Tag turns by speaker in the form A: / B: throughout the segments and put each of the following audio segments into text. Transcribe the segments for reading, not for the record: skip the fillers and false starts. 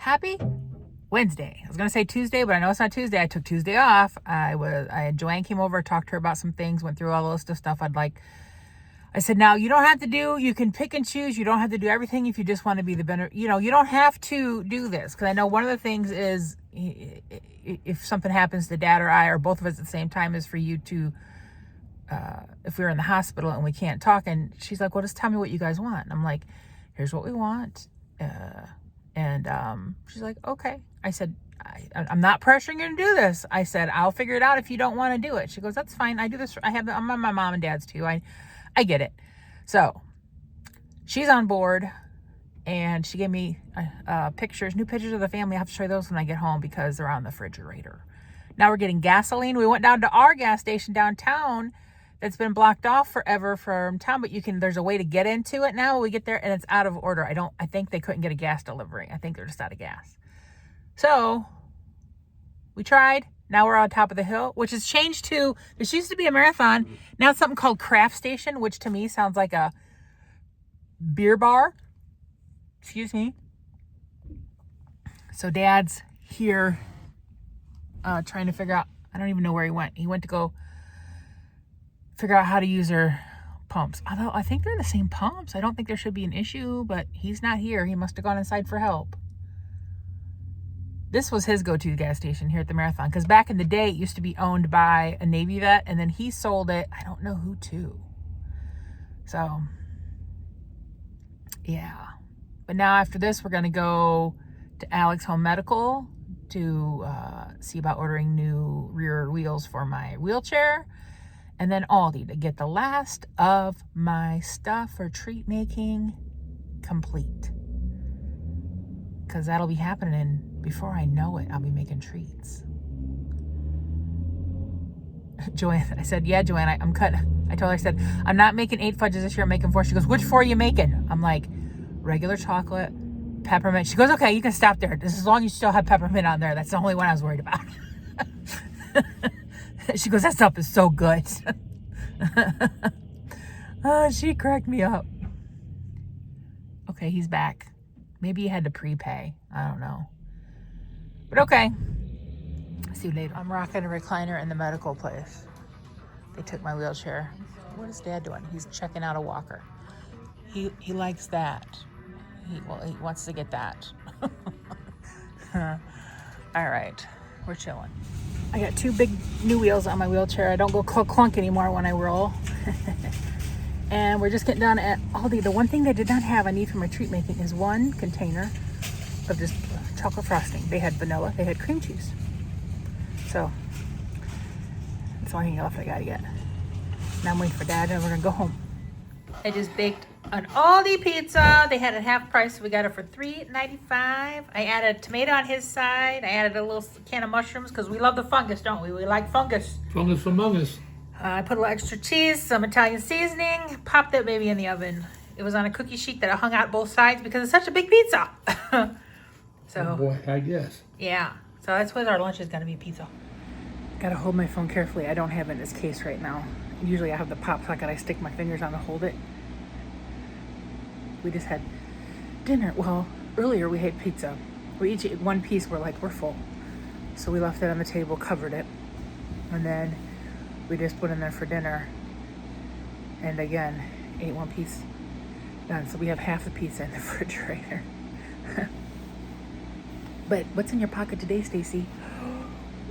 A: Happy Wednesday. I was going to say Tuesday, but I know it's not Tuesday. I took Tuesday off. Joanne came over, talked to her about some things, went through all the list of stuff I said, now you don't have to you can pick and choose. You don't have to do everything if you just want to be the better, you don't have to do this. Cause I know one of the things is if something happens to dad or I, or both of us at the same time, is for you to, if we're in the hospital and we can't talk, and she's like, well, just tell me what you guys want. And I'm like, here's what we want. She's like, okay. I said, I'm not pressuring you to do this. I said, I'll figure it out if you don't want to do it. She goes, that's fine. I do this. I'm on my mom and dad's too. I get it. So she's on board, and she gave me new pictures of the family. I have to show you those when I get home because they're on the refrigerator. Now we're getting gasoline. We went down to our gas station downtown that's been blocked off forever from town, but there's a way to get into it now when we get there, and it's out of order. I think they couldn't get a gas delivery. I think they're just out of gas. So we tried. Now we're on top of the hill, which has changed to, this used to be a Marathon. Now it's something called Craft Station, which to me sounds like a beer bar. Excuse me. So Dad's here trying to figure out, I don't even know where he went. He went to go figure out how to use their pumps. Although I think they're the same pumps. I don't think there should be an issue, but he's not here. He must have gone inside for help. This was his go-to gas station here at the Marathon, because back in the day, it used to be owned by a Navy vet, and then he sold it. I don't know who to. So, yeah. But now after this, we're going to go to Alex Home Medical to see about ordering new rear wheels for my wheelchair, and then Aldi to get the last of my stuff for treat making complete. Because that'll be happening before I know it. I'll be making treats. Joanne, I said, yeah, Joanne, I'm cutting. I told her, I said, I'm not making 8 fudges this year. I'm making 4. She goes, which 4 are you making? I'm like, regular chocolate, peppermint. She goes, okay, you can stop there. This is as long as you still have peppermint on there. That's the only one I was worried about. She goes, that stuff is so good. Oh, she cracked me up. Okay, he's back. Maybe he had to prepay. I don't know. But okay. See you later. I'm rocking a recliner in the medical place. They took my wheelchair. What is Dad doing? He's checking out a walker. He likes that. He wants to get that. All right. We're chilling. I got 2 big new wheels on my wheelchair. I don't go clunk anymore when I roll. And we're just getting down at Aldi. The one thing they did not have I need for my treat making is 1 container of just chocolate frosting. They had vanilla, they had cream cheese. So that's the only thing else I gotta get. Now I'm waiting for Dad, and we're gonna go home. I just baked an Aldi pizza. They had it half price, so we got it for $3.95. I added a tomato on his side. I added a little can of mushrooms because we love the fungus, don't we? We like fungus.
B: Fungus among us.
A: I put a little extra cheese, some Italian seasoning, popped that baby in the oven. It was on a cookie sheet that I hung out both sides because it's such a big pizza. So,
B: oh boy, I guess.
A: Yeah. So that's what our lunch is going to be, pizza. Gotta hold my phone carefully. I don't have it in this case right now. Usually I have the pop socket. I stick my fingers on to hold it. We just had dinner. Well, earlier we had pizza. We each ate 1 piece. We're full. So we left it on the table, covered it. And then we just put in there for dinner. And again, ate 1 piece. Done. So we have half the pizza in the refrigerator. But what's in your pocket today, Stacy?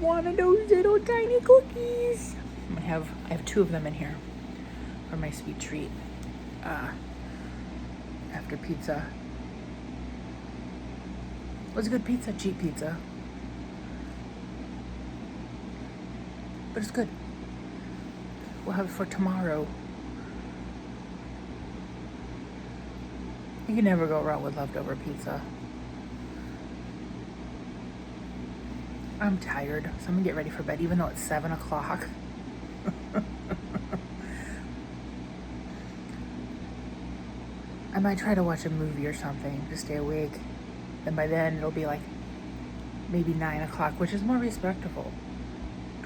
A: One of those little tiny cookies. I have 2 of them in here for my sweet treat. After pizza. What's a good pizza? Cheap pizza. But it's good. We'll have it for tomorrow. You can never go wrong with leftover pizza. I'm tired, so I'm gonna get ready for bed, even though it's 7 o'clock. I might try to watch a movie or something to stay awake. And by then it'll be like maybe 9 o'clock, which is more respectable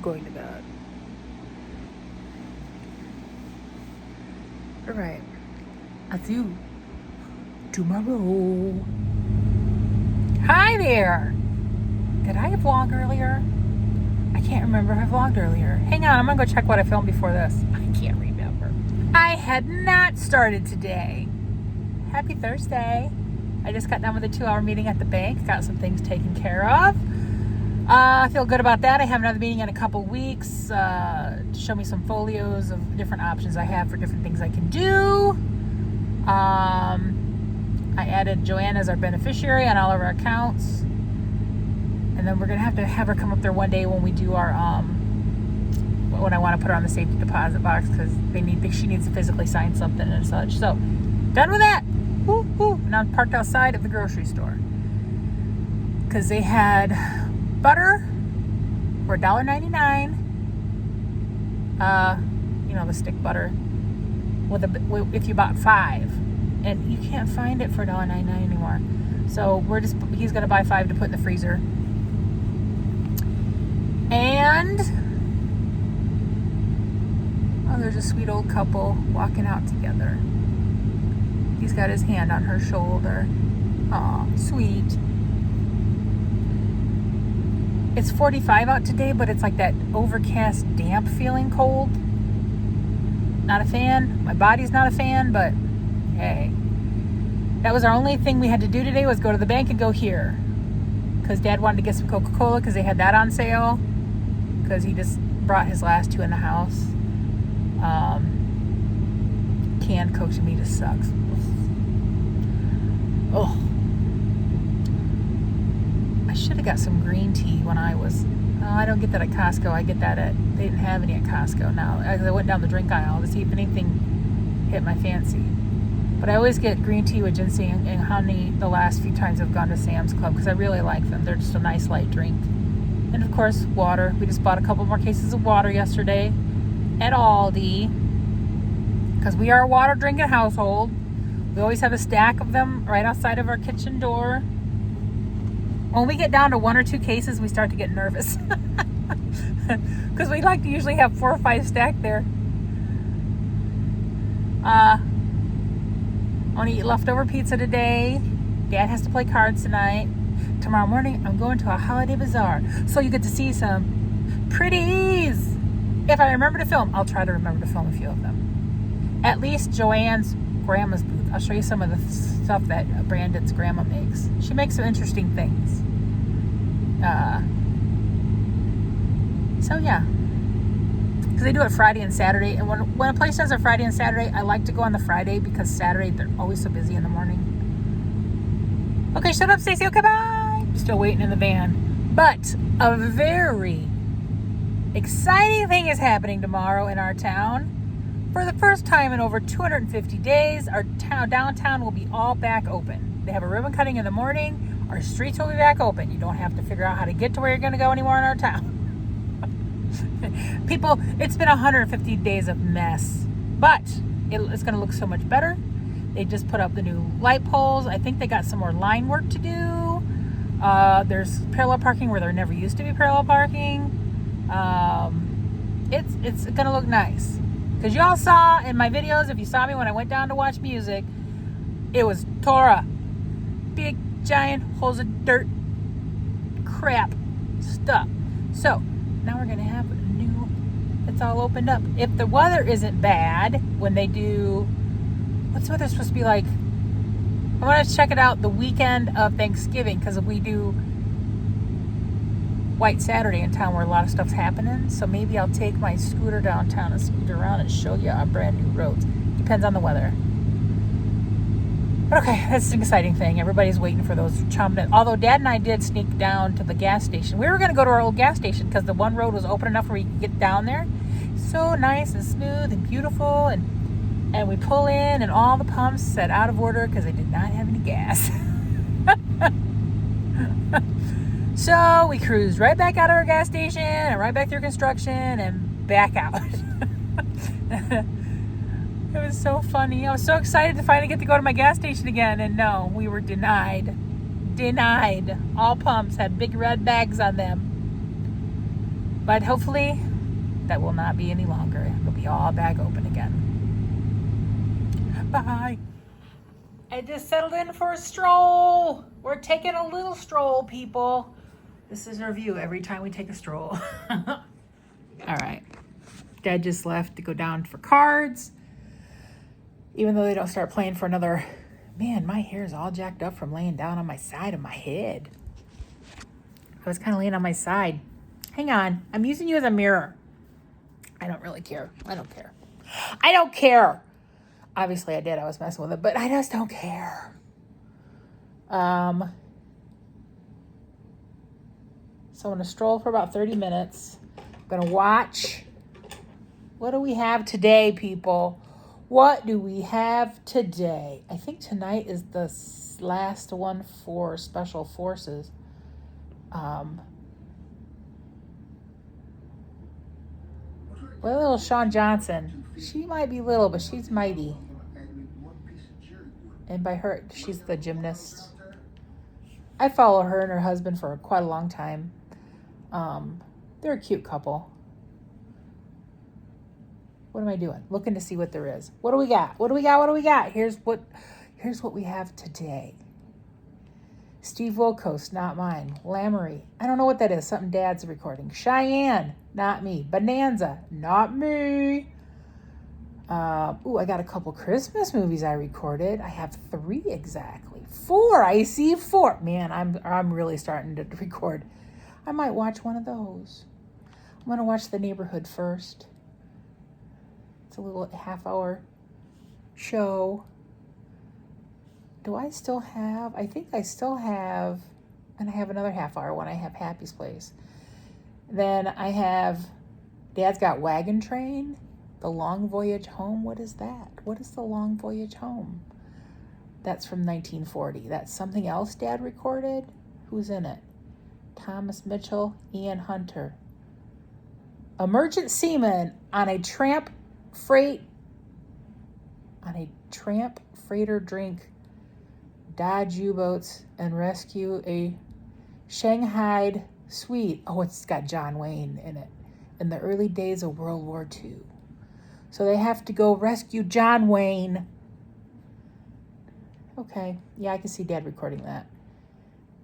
A: going to bed. All right. I'll see you tomorrow. Hi there. there. Did I vlog earlier? I can't remember if I vlogged earlier. Hang on, I'm gonna go check what I filmed before this. I can't remember. I had not started today. Happy Thursday. I just got done with a 2-hour meeting at the bank. Got some things taken care of. I feel good about that. I have another meeting in a couple weeks to show me some folios of different options I have for different things I can do. I added Joanne as our beneficiary on all of our accounts. And then we're going to have her come up there one day when we do our, when I want to put her on the safety deposit box because she needs to physically sign something and such. So, done with that. Woo, woo. Now I'm parked outside of the grocery store. Because they had butter for $1.99. The stick butter. If you bought 5. And you can't find it for $1.99 anymore. So he's going to buy 5 to put in the freezer. And there's a sweet old couple walking out together. He's got his hand on her shoulder. Aw, sweet. It's 45 out today, but it's like that overcast, damp feeling cold. Not a fan. My body's not a fan, but hey. That was our only thing we had to do today was go to the bank and go here. Because Dad wanted to get some Coca-Cola because they had that on sale. Because he just brought his last 2 in the house. Canned Coke to me just sucks. Oh. I should have got some green tea when I was... I don't get that at Costco. I get that they didn't have any at Costco now. I went down the drink aisle to see if anything hit my fancy. But I always get green tea with ginseng and honey the last few times I've gone to Sam's Club because I really like them. They're just a nice light drink. And of course, water. We just bought a couple more cases of water yesterday at Aldi because we are a water drinking household. We always have a stack of them right outside of our kitchen door. When we get down to 1 or 2 cases, we start to get nervous because we like to usually have 4 or 5 stacked there. I want to eat leftover pizza today. Dad has to play cards tonight. Tomorrow morning, I'm going to a holiday bazaar. So you get to see some pretties. If I remember to film, I'll try to remember to film a few of them. At least Joanne's grandma's booth. I'll show you some of the stuff that Brandon's grandma makes. She makes some interesting things. So yeah. Because they do it Friday and Saturday. And when a place does it Friday and Saturday, I like to go on the Friday because Saturday they're always so busy in the morning. Okay, shut up, Stacey. Okay, bye. Still waiting in the van. But a very exciting thing is happening tomorrow in our town. For the first time in over 250 days, our downtown will be all back open. They have a ribbon cutting in the morning. Our streets will be back open. You don't have to figure out how to get to where you're going to go anymore in our town. People, it's been 150 days of mess, but it's going to look so much better. They just put up the new light poles. I think they got some more line work to do. There's parallel parking where there never used to be parallel parking. It's going to look nice. Because y'all saw in my videos, if you saw me when I went down to watch music, it was Torah. Big, giant holes of dirt, crap stuff. So, now we're going to have it's all opened up. If the weather isn't bad, when they do, what's the weather supposed to be like? I want to check it out the weekend of Thanksgiving, because we do White Saturday in town where a lot of stuff's happening. So maybe I'll take my scooter downtown and scooter around and show you our brand new roads. Depends on the weather. But okay, that's an exciting thing. Everybody's waiting for those chomping. Although Dad and I did sneak down to the gas station. We were going to go to our old gas station because the one road was open enough where we could get down there. So nice and smooth and beautiful. And we pull in and all the pumps set out of order because they did not have any gas. So we cruised right back out of our gas station and right back through construction and back out. It was so funny. I was so excited to finally get to go to my gas station again. And no, we were denied. Denied. All pumps had big red bags on them. But hopefully that will not be any longer. It'll be all back open again. Bye. I just settled in for a stroll. We're taking a little stroll, people. This is our view every time we take a stroll. All right. Dad just left to go down for cards. Even though they don't start playing for another... Man, my hair is all jacked up from laying down on my side of my head. I was kind of laying on my side. Hang on. I'm using you as a mirror. I don't really care. I don't care. I don't care. Obviously, I did. I was messing with it, but I just don't care. So I'm going to stroll for about 30 minutes. I'm going to watch. What do we have today, people? What do we have today? I think tonight is the last one for Special Forces. Little Sean Johnson. She might be little, but she's mighty. And by her, she's the gymnast. I follow her and her husband for quite a long time. They're a cute couple. What am I doing? Looking to see what there is. What do we got? What do we got? What do we got? Here's what we have today. Steve Wilkos, not mine. Lamoury. I don't know what that is. Something Dad's recording. Cheyenne, not me. Bonanza, not me. I got a couple Christmas movies I recorded. I have 3 exactly. 4. I see 4. Man, I'm really starting to record. I might watch one of those. I'm going to watch The Neighborhood first. It's a little half-hour show. Do I still have? I think I still have, and I have another half-hour when I have Happy's Place. Then I have Dad's Got Wagon Train, The Long Voyage Home. What is that? What is The Long Voyage Home? That's from 1940. That's something else Dad recorded? Who's in it? Thomas Mitchell, Ian Hunter. Emergent seaman on a tramp freighter drink Dodge U-boats and rescue a Shanghaied Swede. Oh, it's got John Wayne in it. In the early days of World War II. So they have to go rescue John Wayne. Okay. Yeah, I can see Dad recording that.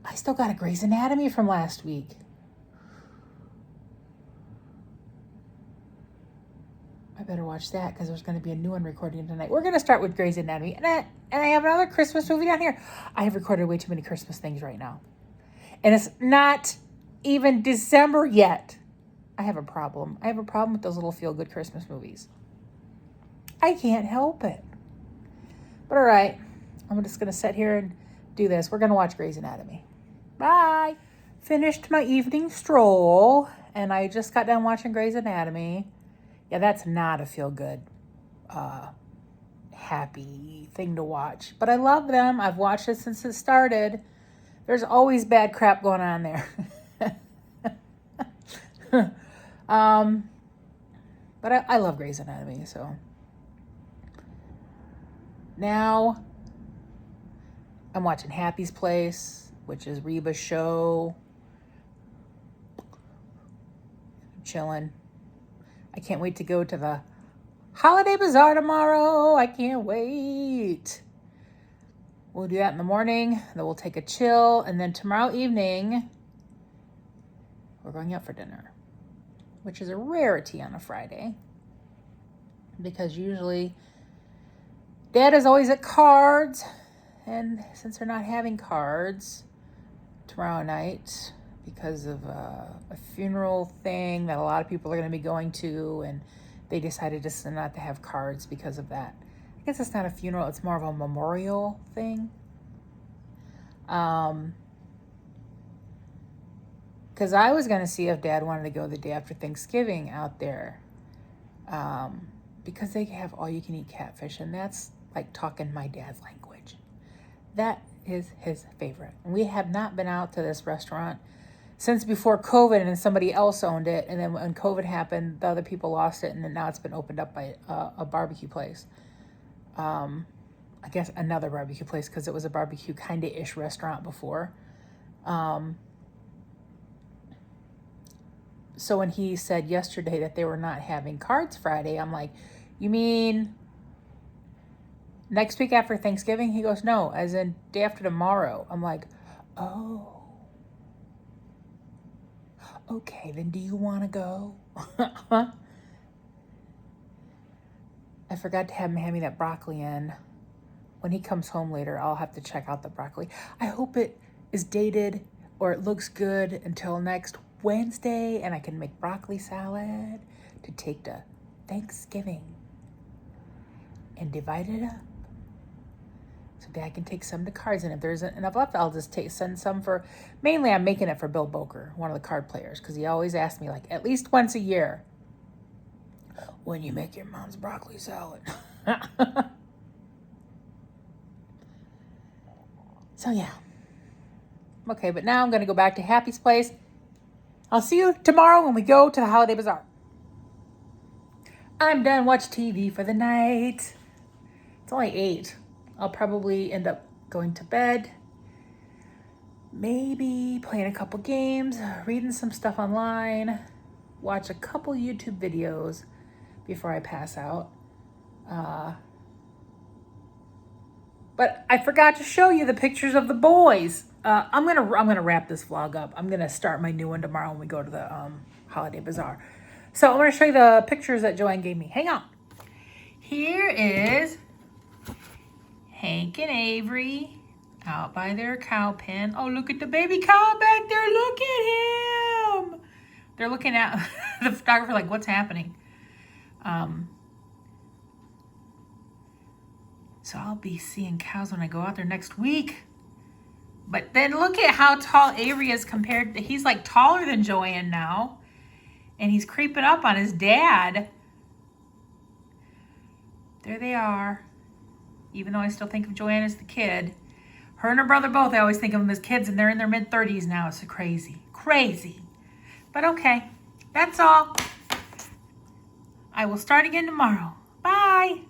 A: I still got a Grey's Anatomy from last week. I better watch that because there's going to be a new one recording tonight. We're going to start with Grey's Anatomy. And I have another Christmas movie down here. I have recorded way too many Christmas things right now. And it's not even December yet. I have a problem. I have a problem with those little feel-good Christmas movies. I can't help it. But all right. I'm just going to sit here and do this. We're going to watch Grey's Anatomy. Bye. Finished my evening stroll. And I just got done watching Grey's Anatomy. Yeah, that's not a feel-good, happy thing to watch. But I love them. I've watched it since it started. There's always bad crap going on there. But I love Grey's Anatomy, so. Now, I'm watching Happy's Place, which is Reba's show. I'm chilling. I can't wait to go to the Holiday Bazaar tomorrow. I can't wait. We'll do that in the morning. Then we'll take a chill. And then tomorrow evening, we're going out for dinner, which is a rarity on a Friday. Because usually Dad is always at cards. And since they're not having cards tomorrow night, because of a funeral thing that a lot of people are going to be going to, and they decided just not to have cards because of that. I guess it's not a funeral, it's more of a memorial thing. Because I was going to see if Dad wanted to go the day after Thanksgiving out there. Because they have all-you-can-eat catfish, and that's like talking my dad's language. That is his favorite. And we have not been out to this restaurant since before COVID, and then somebody else owned it. And then when COVID happened, the other people lost it, and then now it's been opened up by a barbecue place. I guess another barbecue place, because it was a barbecue kind of ish restaurant before. So when he said yesterday that they were not having cards Friday, I'm like, you mean next week after Thanksgiving? He goes, no, as in day after tomorrow. I'm like, oh. Okay, then do you want to go? I forgot to have him hand me that broccoli in. When he comes home later, I'll have to check out the broccoli. I hope it is dated or it looks good until next Wednesday and I can make broccoli salad to take to Thanksgiving and divide it up. So Dad can take some to cards, and if there isn't enough left, I'll just send some for, mainly I'm making it for Bill Boker, one of the card players, because he always asks me like at least once a year, when you make your mom's broccoli salad. So yeah. Okay, but now I'm going to go back to Happy's place. I'll see you tomorrow when we go to the Holiday Bazaar. I'm done watching TV for the night. It's only 8. I'll probably end up going to bed. Maybe playing a couple games, reading some stuff online, watch a couple YouTube videos before I pass out. But I forgot to show you the pictures of the boys. I'm gonna wrap this vlog up. I'm gonna start my new one tomorrow when we go to the Holiday Bazaar. So I'm gonna show you the pictures that Joanne gave me. Hang on. Here is Hank and Avery out by their cow pen. Oh, look at the baby cow back there. Look at him. They're looking at the photographer like, what's happening? So I'll be seeing cows when I go out there next week. But then look at how tall Avery is compared to, he's like taller than Joanne now. And he's creeping up on his dad. There they are. Even though I still think of Joanne as the kid. Her and her brother both, I always think of them as kids, and they're in their mid-30s now. It's crazy. Crazy. But okay, that's all. I will start again tomorrow. Bye.